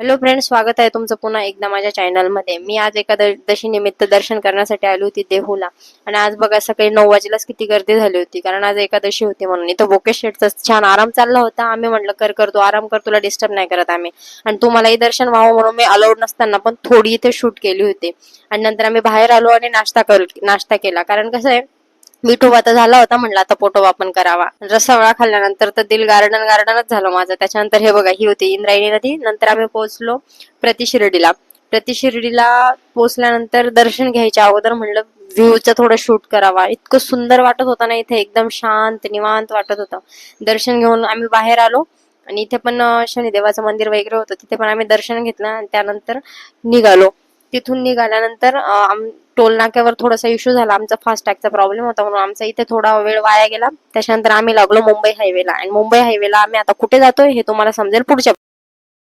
Hello friends, स्वागत आहे तुमचं पुन्हा एकदा माझ्या चॅनलमध्ये. मी आज एकादशी निमित्त दर्शन करण्यासाठी आली होती देहूला. आणि आज बघा सकाळी 9 वाजेलाच किती गर्दी झाली होती, कारण आज एकादशी होती म्हणून. इथं बोके शेठचा छान आराम चालला होता. आम्ही म्हटलं कर तू आराम कर, तुला डिस्टर्ब नाही करत आम्ही. आणि तुम्हालाही दर्शन व्हावं म्हणून मी अलाउड नसताना पण थोडी इथे शूट केली होती. आणि नंतर आम्ही बाहेर आलो आणि नाश्ता केला. कारण कसं आहे, विठोबा तर झाला होता, म्हणलं आता पोटोबा पण करावा. रसावळा खाल्ल्यानंतर तर दिल गार्डनच झालं माझं. त्याच्यानंतर हे बघा, ही होती इंद्रायणी नदी. नंतर आम्ही पोहोचलो प्रतिशिर्डीला. प्रतिशिर्डीला पोहोचल्यानंतर दर्शन घ्यायच्या अगोदर म्हणलं व्ह्यूचं थोडं शूट करावा. इतकं सुंदर वाटत होतं ना इथे, एकदम शांत निवांत वाटत होतं. दर्शन घेऊन आम्ही बाहेर आलो आणि इथे पण शनिदेवाचं मंदिर वगैरे होतं, तिथे पण आम्ही दर्शन घेतलं आणि त्यानंतर निघालो. तिथून निघाल्यानंतर टोल नाक्यावर थोडासा इश्यू झाला. आमचा फास्टॅगचा प्रॉब्लेम होता म्हणून आमचा इथे थोडा वेळ वाया गेला. त्याच्यानंतर आम्ही लागलो मुंबई हायवेला. आणि मुंबई हायवेला आम्ही आता कुठे जातोय हे तुम्हाला समजेल पुढच्या